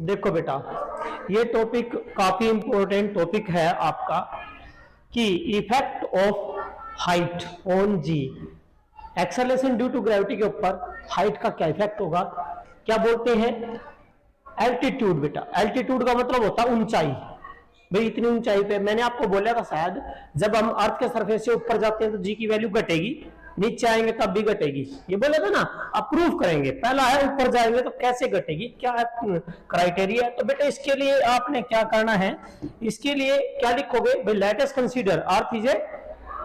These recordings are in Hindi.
देखो बेटा, ये टॉपिक काफी इंपॉर्टेंट टॉपिक है आपका कि effect of height on g. Acceleration due to gravity के ऊपर हाइट का क्या इफेक्ट होगा, क्या बोलते हैं एल्टीट्यूड। बेटा एल्टीट्यूड का मतलब होता है ऊंचाई। भाई इतनी ऊंचाई पे मैंने आपको बोला था शायद, जब हम अर्थ के सरफेस से ऊपर जाते हैं तो जी की वैल्यू घटेगी, नीचे आएंगे तब भी घटेगी। ये बोला था ना, आप प्रूफ करेंगे। पहला है ऊपर जाएंगे तो कैसे घटेगी, क्या क्राइटेरिया। तो बेटा इसके लिए आपने क्या करना है, इसके लिए क्या लिखोगे भाई, let us consider earth is a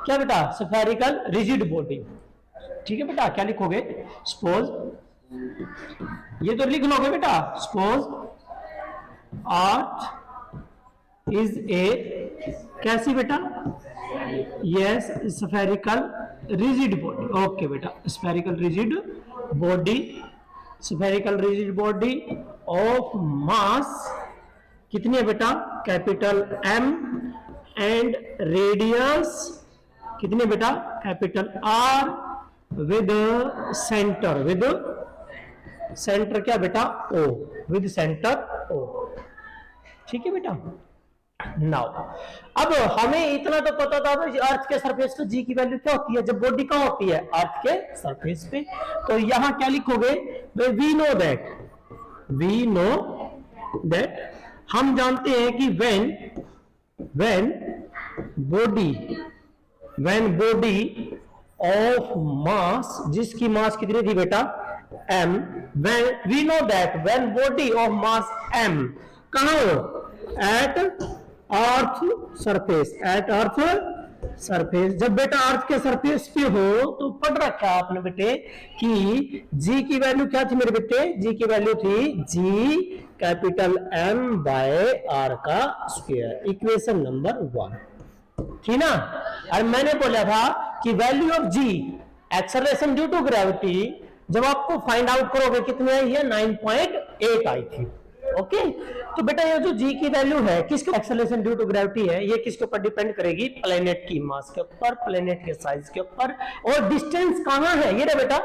क्या बेटा स्फेरिकल रिजिड बॉडी। ठीक है बेटा, क्या लिखोगे, सपोज, ये तो लिख लोगे बेटा, सपोज अर्थ इज ए कैसी बेटा, yes spherical rigid body. Okay बेटा, spherical rigid body, spherical rigid body of mass कितनी है बेटा, कैपिटल एम, एंड रेडियस कितनी बेटा, कैपिटल आर, विद सेंटर क्या बेटा, ओ, विद सेंटर ओ। ठीक है बेटा। नाउ अब हमें इतना तो पता था भाई, अर्थ के सरफेस पे जी की वैल्यू क्या होती है जब बॉडी कहां होती है, अर्थ के सरफेस पे। तो यहां क्या लिखोगे, वी नो दैट हम जानते हैं कि व्हेन बॉडी ऑफ मास, जिसकी मास कितनी थी बेटा, m, we know that when body of mass m कहां हो, एट अर्थ सरफेस। जब बेटा अर्थ के सरफेस पे हो तो पढ़ रखा है आपने बेटे कि जी की वैल्यू क्या थी मेरे बेटे, जी की वैल्यू थी जी कैपिटल एम बाय आर का स्क्वायर, इक्वेशन नंबर 1 थी ना। और मैंने बोला था कि value of ji acceleration due to gravity जब आपको फाइंड आउट करोगे कितनी आई है, 9.8 आई थी। ओके तो बेटा ये जो जी की वैल्यू है, किसके एक्सेलरेशन ड्यू टू ग्रेविटी है, ये किसके ऊपर डिपेंड करेगी, प्लेनेट की मास के ऊपर, प्लेनेट के साइज के ऊपर। और डिस्टेंस कहां है, ये रे बेटा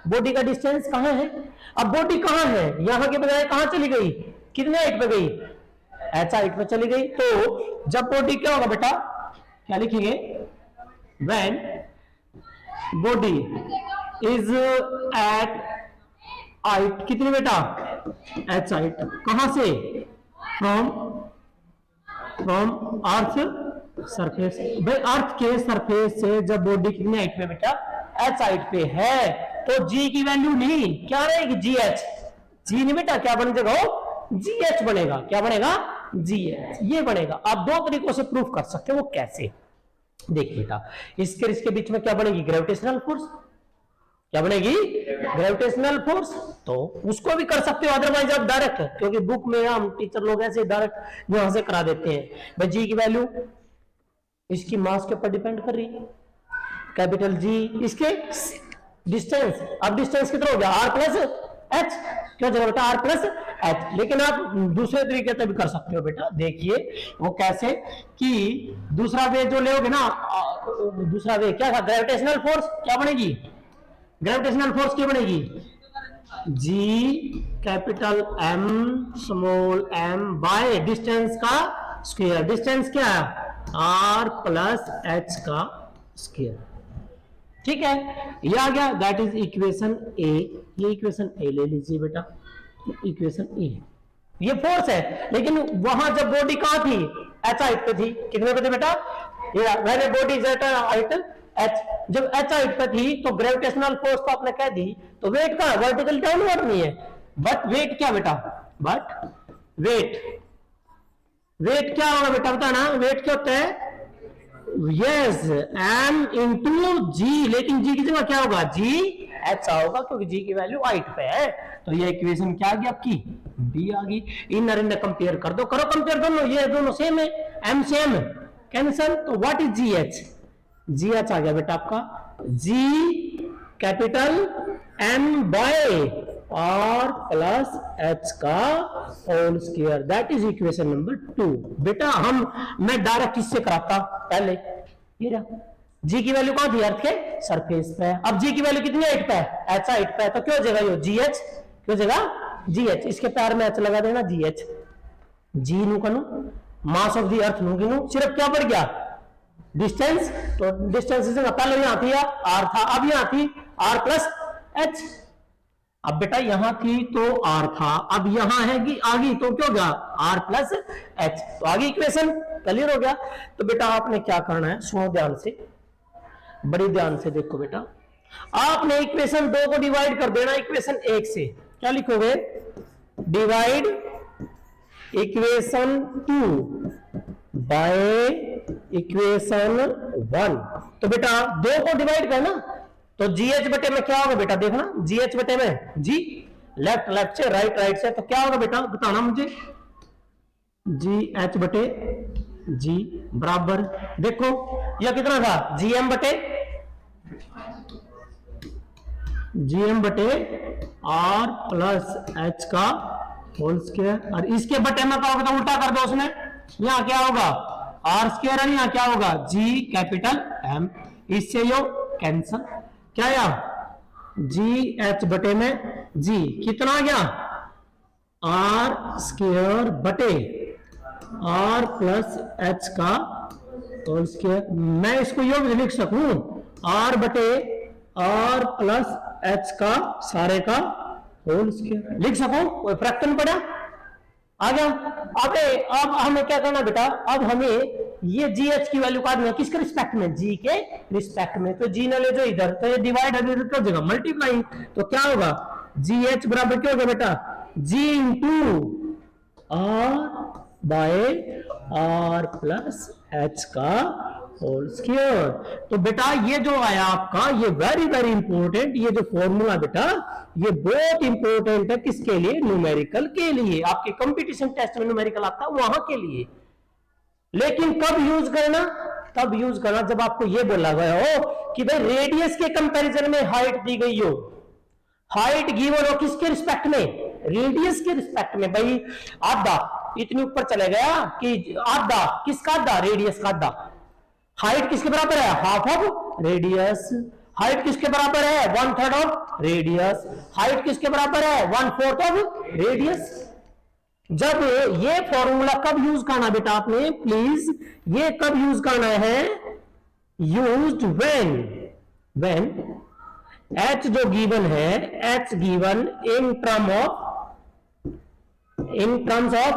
बॉडी का डिस्टेंस कहां है। अब बॉडी कहां है, यहां के बजाय कहां चली गई, कितने हाइट पे गई, एच हाइट पे चली गई। तो जब बॉडी क्या होगा बेटा, क्या लिखेंगे, when body is at height कितनी बेटा, एच हाइट, कहां से, फ्रॉम अर्थ सरफेस। भाई अर्थ के सरफेस से जब बॉडी कितनी हाइट पे बेटा, एच हाइट पे है, तो जी की वैल्यू नहीं क्या रहेगी, जी एच। जी नहीं बेटा, क्या बन जाएगा, जी एच बनेगा। क्या बनेगा, जी एच, ये बनेगा। आप दो तरीकों से प्रूफ कर सकते हो, वो कैसे, देखिए बेटा, इसके बीच में क्या बनेगी, ग्रेविटेशनल फोर्स। क्या बनेगी, ग्रेविटेशनल फोर्स। तो उसको भी कर सकते हो, अदरवाइज आप डायरेक्ट, क्योंकि बुक में हम टीचर लोग ऐसे डायरेक्ट यहां से करा देते हैं। भाई जी की वैल्यू इसकी मास के ऊपर डिपेंड कर रही है, कैपिटल जी, इसके डिस्टेंस, अब डिस्टेंस कितना हो गया, आर प्लस एच, क्या जगह बेटा, आर प्लस एच। लेकिन आप दूसरे तरीके से भी कर सकते हो बेटा, देखिए वो कैसे, कि दूसरा वे जो लोगे ना, दूसरा वे क्या था, ग्रेविटेशनल फोर्स क्या बनेगी, ग्रेविटेशनल फोर्स क्या बनेगी, G capital M small M by distance का स्क्वायर। डिस्टेंस क्या है, आर प्लस एच का स्क्वायर। ठीक है, ये आ गया, दैट इज इक्वेशन ए। ये इक्वेशन ए ले लीजिए बेटा, इक्वेशन ए, ये फोर्स है। लेकिन वहां जब बॉडी कहां थी, एच हाइट पे थी, कितने पे थे बेटा, ये body is at height h. जब एच हाइट पे थी तो ग्रेविटेशनल फोर्स तो आपने कह दी, तो वेट का वर्टिकल डाउनवर्ड नहीं है, बट वेट क्या बेटा, बट वेट क्या होगा बेटा, बताना वेट क्या होता है, यस एम इंटू जी। लेकिन जी की जगह क्या होगा, जी एच होगा, क्योंकि जी की वैल्यू हाइट पे है। तो ये इक्वेशन क्या आ गई आपकी, बी आ गई। इनर इनर कंपेयर कर दो, करो कंपेयर दोनों, ये दोनों सेम है, एम से एम कैंसल, तो what is ji H, ji H आ गया बेटा आपका, G capital M by R plus H का whole square, that is equation number 2। बेटा मैं डायरेक्ट इससे कराता पहले, ये रहा जी की वैल्यू कहां थी, अर्थ के सरफेस पे। अब जी की वैल्यू कितनी हाइट पे है, एच हाइट पे, तो क्यों हो जाएगा ये जी एच, क्यों हो जाएगा जी एच, इसके पैर में एच लगा देना, जी एच, जी नु कनु मास ऑफ द अर्थ नु गिनू, सिर्फ क्या बढ़ गया डिस्टेंस, तो डिस्टेंस से पहले यहां थी आर था, अब यहां थी आर प्लस एच। अब बेटा यहां थी तो आर था, अब यहां है कि आगे तो क्या हो गया आर प्लस एच, तो आगे इक्वेशन क्लियर हो गया। तो बेटा आपने क्या करना है, सुनो ध्यान से, बड़ी ध्यान से देखो बेटा, आपने इक्वेशन 2 को डिवाइड कर देना इक्वेशन 1 से, क्या लिखोगे डिवाइड इक्वेशन 2 बाय इक्वेशन 1। तो बेटा 2 को डिवाइड करना, तो जी एच बटे में क्या होगा बेटा, देखना जी एच बटे में जी, लेफ्ट लेफ्ट से राइट राइट से, तो क्या होगा बेटा बताना मुझे, जी एच बटे जी बराबर, देखो यह कितना था जीएम बटे आर प्लस एच का होल स्क्वायर, और इसके बटे में क्या होगा, तो उल्टा कर दो उसमें, यहां क्या होगा आर स्क्वायर और यहां क्या होगा जी कैपिटल एम, इससे यो कैंसल, क्या या जी एच बटे में जी कितना आ गया आर स्क्वायर बटे आर प्लस एच का होल स्क्वायर, मैं इसको योग लिख सकूं आर बटे आर प्लस एच का सारे का होल स्क्वायर लिख सकूं, कोई फर्क नहीं पड़ा, आ गया। अब हमें क्या करना बेटा, अब हमें ये जी एच की वैल्यू काटनी है, किसके रिस्पेक्ट में, जी के रिस्पेक्ट में, तो जी न ले जो इधर, तो ये डिवाइड कर देगा मल्टीप्लाई, तो क्या होगा जी एच बराबर क्या होगा बेटा G into R by R plus H का होल स्क्वायर। तो बेटा ये जो आया आपका, ये वेरी वेरी इंपॉर्टेंट, ये जो फॉर्मूला बेटा ये बहुत इंपॉर्टेंट है, किसके लिए, न्यूमेरिकल के लिए, आपके कंपटीशन टेस्ट में न्यूमेरिकल आता है वहां के लिए। लेकिन कब यूज करना, तब यूज करना जब आपको ये बोला गया हो कि भाई रेडियस के कंपैरिजन में हाइट दी गई हो, हाइट गिवन हो किसके रिस्पेक्ट में, रेडियस के रिस्पेक्ट में, भाई आधा इतनी ऊपर चले गया कि आधा, किसका आधा, रेडियस का आधा, हाइट किसके बराबर है हाफ ऑफ रेडियस, हाइट किसके बराबर है 1/3 ऑफ रेडियस, हाइट किसके बराबर है 1/4 ऑफ रेडियस। जब ये फॉर्मूला कब यूज करना बेटा आपने, प्लीज ये कब यूज करना है, यूज्ड व्हेन एच जो गिवन है, h given in terms of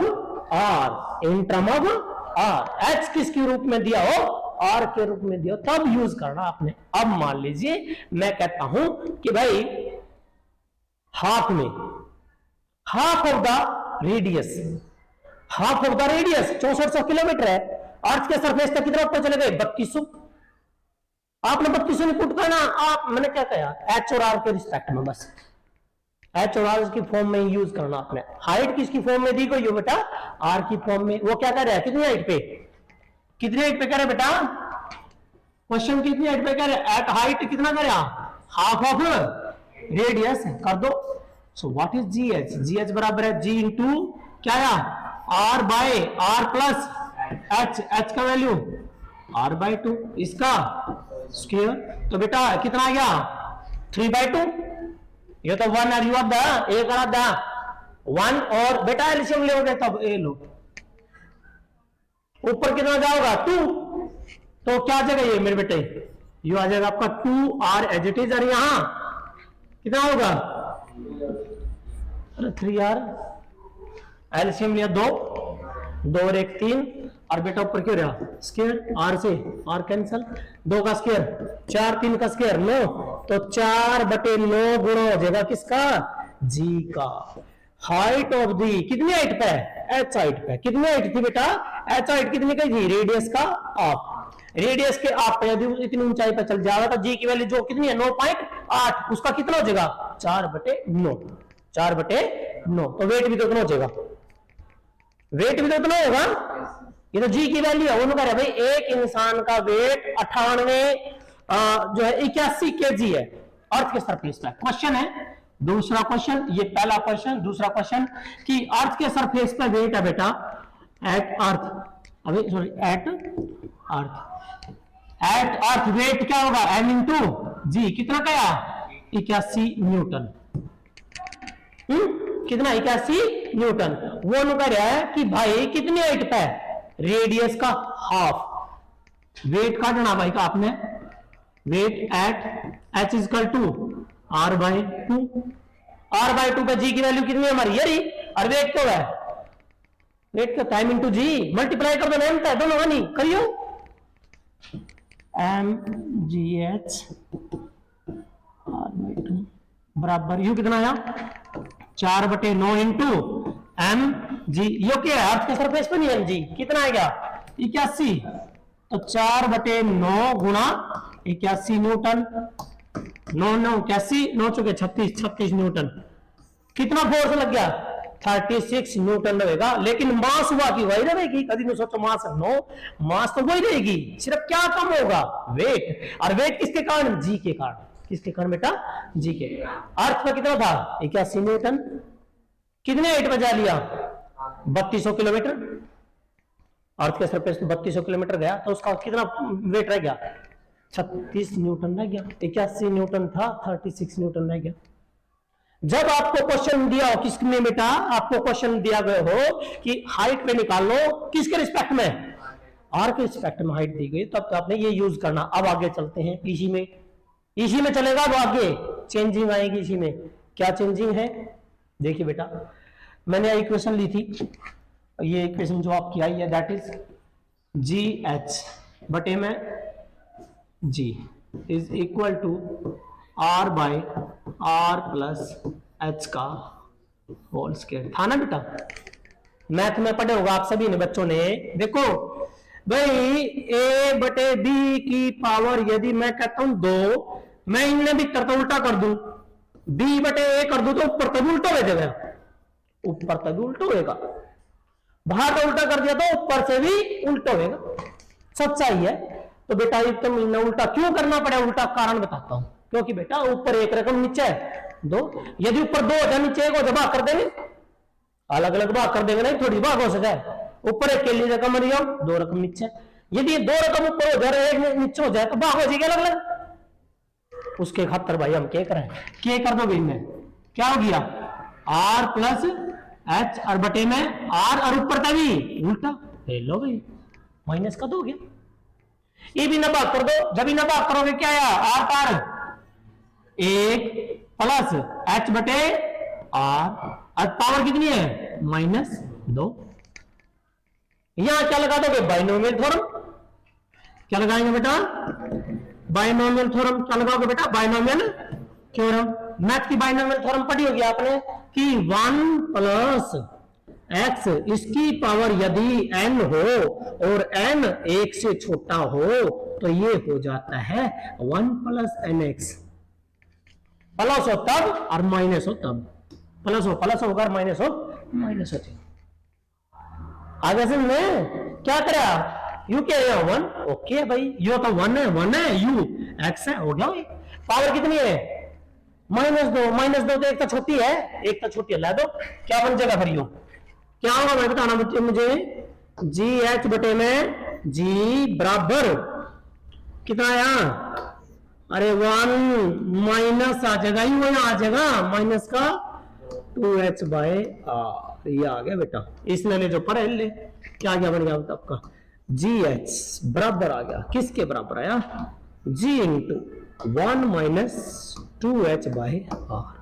R, h किसके रूप में दिया हो, आर के रूप में दिया, तब यूज करना आपने। अब मान लीजिए मैं कहता हूं कि भाई हाफ में half of the radius 6400 kilometre है, अर्थ के सरफेस तक कितना ऊपर चले गए 3200, आपने 3200 पुट करना, आप मैंने क्या कहा एच और आर के रिस्पेक्ट में, बस एच और आर की फॉर्म में यूज करना आपने। हाइट किसकी फॉर्म में दी गई हो बेटा, आर की फॉर्म में, वो क्या कर रहा है कितनी हाइट पे, कितनी हाइट पे कह रहे बेटा, क्वेश्चन कितनी हाइट पे कह रहे, एट हाइट कितना करे हाफ ऑफ रेडियस कर दो। So what is ji H, ji h बराबर है जी इंटू क्या R by R plus h, h का वैल्यू आर बाय 2 इसका स्क्वायर, तो बेटा कितना आ गया 3/2, ये तो 1 और यू ऑफ द एक और द 1, और बेटा एलसीएम लोगे तब ए लो, ऊपर कितना जाओगा 2, तो क्या आ जाएगा ये मेरे बेटे, ये आ जाएगा आपका 2r एज इट इज, और यहां कितना होगा 3r, एलसीएम लिया 2 और 1 3, और बेटा ऊपर क्यों रहा स्क्वायर, आर से आर कैंसल, 2 का स्क्वायर 4, 3 का स्क्वायर 9, तो 4/9 गुणा हो जाएगा किसका जी का। हाइट ऑफ दी कितनी हाइट पे है, एच हाइट पे, कितनी हाइट थी बेटा, एच हाइट कितनी की थी, रेडियस का आप, रेडियस के आप पे यदि इतनी ऊंचाई पे चल जाएगा तो जी की वैल्यू जो कितनी है 9.8, उसका कितना हो जाएगा 4/9, 4/9, तो वेट भी तो कितना हो जाएगा, वेट भी तो इतना होगा, ये तो जी की वैल्यू है, वो कह रहे भाई एक इंसान का वेट 98 जो है 81 kg है अर्थ के सरफेस पे। क्वेश्चन है दूसरा क्वेश्चन, ये पहला क्वेश्चन, दूसरा क्वेश्चन कि अर्थ के सरफेस पे वेट है बेटा एट अर्थ, अभी सॉरी एट अर्थ वेट क्या होगा m इंटू जी, कितना क्या 81 न्यूटन, कितना 81 न्यूटन। वो नु कह रहा है कि भाई कितनी हाइट पे है, रेडियस का हाफ। वेट काटना भाई का आपने, weight at h equal to r/2। r/2 पे g की वैल्यू कितनी है हमारी, ये और वेट क्या है, वेट का टाइम इंटू जी, मल्टीप्लाई कर दो एम दोनों नहीं करियो, mgh r/2 बराबर यू कितना आया 4/9 इंटू एम जी। यो क्या है, अर्थ के सरफेस पे नहीं, एम जी कितना आएगा 81, तो 4/9 गुणा 81 न्यूटन, 9 9 81, 9 चुके 36, 36 न्यूटन। कितना फोर्स लग गया 36 न्यूटन रहेगा। लेकिन मास हुआ कि वही रहेगी, कभी नहीं सोचो मास नो, मास तो वही रहेगी, सिर्फ क्या कम होगा वेट। और वेट किसके कारण, जी के कारण। किसके कारण बेटा, जी के। अर्थ का कितना था 81 न्यूटन, कितने हाइट पे जा लिया 3200 किलोमीटर। अर्थ के सरफेस पे 3200 किलोमीटर गया तो उसका कितना वेट रह गया 36 न्यूटन रह गया। 81 न्यूटन था, 36 न्यूटन रह गया। जब आपको क्वेश्चन दिया हो किसमें बेटा, आपको क्वेश्चन दिया गया हो कि हाइट पे निकाल लो, किसके रिस्पेक्ट में, आर के रिस्पेक्ट में हाइट दी गई, तब तो आपने ये यूज करना। अब आगे चलते हैं, इसी में, इसी में चलेगा। अब आगे चेंजिंग आएगी इसी में। क्या चेंजिंग है, देखिए बेटा, मैंने इक्वेशन ली थी, ये इक्वेशन जो आपकी आई है दैट इज जी एच बटे में G is equal to R by R plus H का होल स्क्वायर। था ना बेटा, मैथ में पढ़े होगा आप सभी ने बच्चों ने। देखो भाई ए बटे बी की पावर यदि मैं कहता हूं 2, मैं इनमें भी करता उल्टा कर दूं, बी बटे ए कर दूं तो ऊपर तब उल्टा हो जाएगा, ऊपर तब उल्टा होएगा, बाहर का उल्टा कर दिया तो ऊपर से भी उल्टा होएगा। सच्चाई है। तो बेटा एकदम उल्टा क्यों करना पड़े, उल्टा कारण बताता हूं। क्योंकि बेटा ऊपर एक रकम नीचे है 2, यदि ऊपर 2 हो जाए नीचे 1 हो जाए, भाग कर देंगे, अलग अलग भाग कर देंगे, नहीं थोड़ी भाग हो सके। ऊपर एक केली रकम मरी हो, 2 रकम नीचे, यदि 2 रकम ऊपर हो जाए 1 नीचे हो जाए तो भाग हो जाएगी अलग अलग। उसके खातर भाई हम क्या करें, क्या कर दो इनमें, क्या हो गया आर प्लस एच और बटे में आर और ऊपर का भी उल्टा, लो भाई माइनस का 2 हो गया। ये भी ना भाग कर दो, जब भी ना भाग करोगे क्या आया आर पार 1 प्लस एच बटे आर, और पावर कितनी है -2। यहां क्या लगा दोगे बाइनोमियल थ्योरम, क्या लगाएंगे बेटा बाइनोमियल थ्योरम, क्या लगाओगे बेटा बाइनोमियल थ्योरम। मैथ की बाइनोमियल थ्योरम पढ़ी होगी आपने कि 1 प्लस x इसकी पावर यदि n हो और n 1 से छोटा हो तो ये हो जाता है 1 प्लस nx। प्लस हो तब और माइनस हो तब, प्लस हो प्लस होगा और माइनस हो माइनस हो। आगे से मैं क्या करा यू क्या है 1, ओके भाई यू तो 1 है यू x है, हो गया। पावर कितनी है -2 तो एक तो छोटी है, एक तो छोटी है, ला दो क्या बन जाएगा फिर यू, क्या होगा भाई बताना बच्चे मुझे, जी एच बटे में जी बराबर कितना आया, अरे 1 माइनस आ जाएगा, यू आ जाएगा माइनस का 2h बाय आर, ये आ गया बेटा। इसने ले जो पढ़े ले क्या आ गया बन गया आपका जी एच बराबर आ गया, किसके बराबर आया G into 1 minus 2h by R.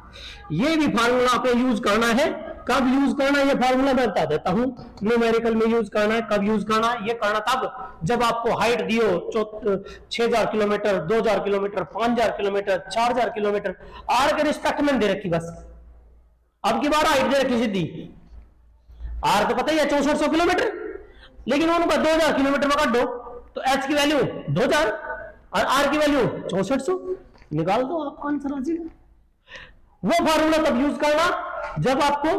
ये भी फार्मूला आपको यूज करना है। कब यूज करना है ये फार्मूला मैं बता देता हूं, न्यूमेरिकल में यूज करना है। कब यूज करना है, ये करना तब जब आपको हाइट दियो 6000 kilometre, 2000 kilometre, 5000 kilometre, 4000 kilometre, R के रिस्पेक्ट में दे रखी बस। अब की बार हाइट दे रखी सीधी, आर तो पता ही है 6400 किलोमीटर, लेकिन उनका 2000 किलोमीटर में काट दो तो एच की वैल्यू 2000 और आर की वैल्यू 6400, निकाल दो आपका आंसर आ जाएगा। वो फार्मूला तब यूज करना जब आपको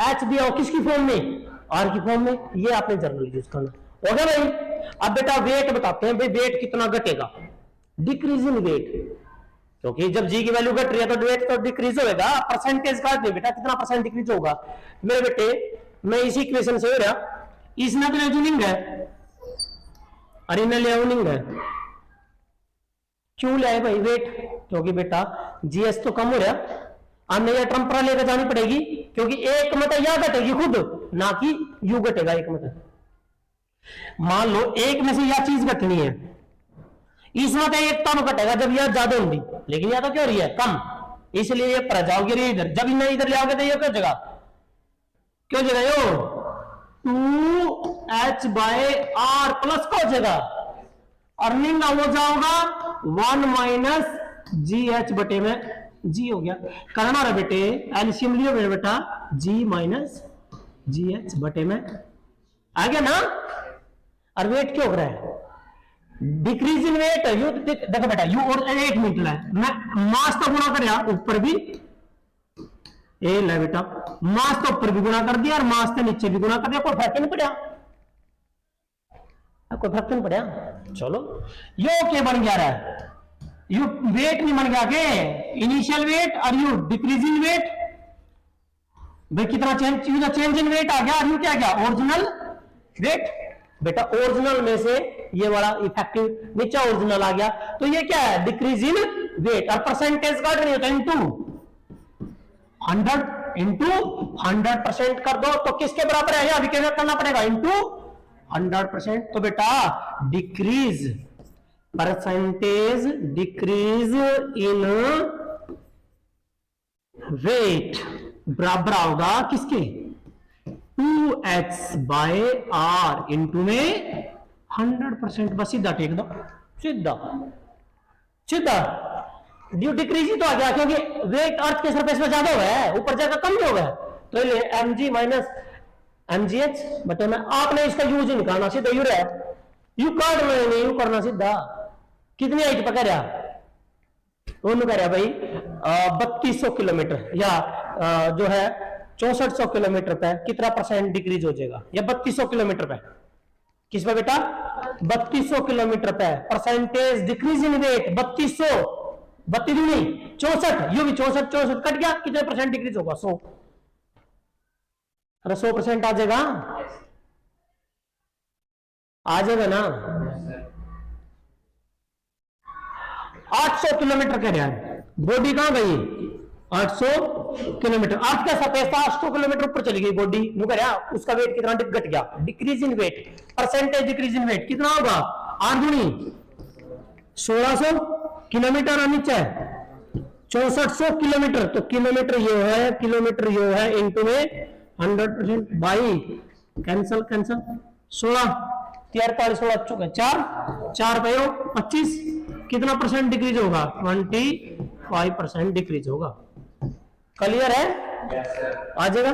एच दिया हो, किसकी फॉर्म में आर की फॉर्म में, ये आपने जनरल यूज करना। हो गया भाई। अब बेटा वेट बताते हैं, भाई वेट कितना घटेगा, डिक्रीजिंग वेट, क्योंकि जब जी की वैल्यू घट रही है तो वेट तो डिक्रीज होगा। परसेंटेज का बेटा कितना परसेंट डिक्रीज होगा मेरे बेटे, मैं इसी इक्वेशन से हो रहा, इसमें तो रीजनिंग है और इन्हें लेवनिंग है। क्यों ले भाई वेट, क्योंकि बेटा जीएस तो कम हो रहा, हमने ये परंपरा लेकर जानी पड़ेगी, क्योंकि एक मत या घटेगी खुद, ना कि यू घटेगा एक मत। मान लो एक में से यह चीज घटनी है, इस मत एक तो घटेगा जब यह ज्यादा होगी, लेकिन यह तो क्यों रही है कम, इसलिए ये पर जाओगे इधर, जब इन्हें इधर ले आओगे तो ये क्यों जगह, क्यों जगह यो 2h बाय आर प्लस को जगह, अर्निंग हो जाओगा 1 माइनस जी एच बटे में जी हो गया, करना रहा बेटे एलसीएम लियो मेरे बेटा, जी माइनस जी एच बटे में आ गया ना। और वेट क्यों हो रहा है, डिक्रीज इन वेट, यू देखो बेटा यू और 1 मिनट है, मैं मास तो गुणा कर ऊपर भी ए ले बेटा, मास तो ऊपर भी गुणा कर दिया और मास के नीचे भी गुणा कर दिया, कोई फर्क नहीं पड़ा, कोई फर्क नहीं पड़ा। चलो यो क्या बन गया है, यू वेट नहीं बन गया के, इनिशियल वेट और यू डिक्रीज इन वेट, भाई कितना चेंज इन वेट आ गया, और यू क्या गया ओरिजिनल वेट। बेटा ओरिजिनल में से ये वाला इफेक्टिव नीचे ओरिजिनल आ गया, तो ये क्या है डिक्रीज इन वेट, और परसेंटेज काट नहीं होता इंटू 100 इंटू 100% कर दो तो किसके बराबर है, अभी क्या करना पड़ेगा इंटू 100%। तो बेटा decrease percentage decrease in weight बराबर होगा किसके 2h बाय आर इंटू में 100%। बस सीधा टेक दो, सीधा सीधा ड्यू डिक्रीज ही तो आ गया, क्योंकि वेट अर्थ के सरफेस में ज्यादा हुआ है, ऊपर जाकर कम ही हो गया, तो ये mg माइनस mgh बटे में, आपने इसका यूज ही निकालना, सीधा यू रहा यू कार्ड में नहीं यू करना सीधा, कितनी हाइट पकड़ रहा, दोनों कह रहा भाई 3200 किलोमीटर या जो है 6400 किलोमीटर पे कितना परसेंट डिक्रीज हो जाएगा, या 3200 किलोमीटर पे, किस पे बेटा 3200 किलोमीटर पे परसेंटेज डिक्रीज इन वेट 3200, 32 नहीं 64, यू भी 64 कट गया, कितने परसेंट डिक्रीज होगा 100, अरे 100% आ जाएगा, आ जाएगा ना। 800 किलोमीटर कह रहा है, बॉडी कहां गई 800 किलोमीटर, अर्थ का सरफेस था 800 किलोमीटर ऊपर चली गई बॉडी, वो कह रहा उसका वेट कितना घट गया, decrease in weight, percentage decrease in weight कितना होगा 8 गुनी 1600 किलोमीटर, और नीचे 6400 किलोमीटर, तो किलोमीटर ये है, किलोमीटर ये है इंटू में 100% बाई कैंसल कैंसल 16 43 16 4 पे 25, कितना परसेंट डिक्रीज होगा 25% डिक्रीज होगा। क्लियर है? आ जाएगा।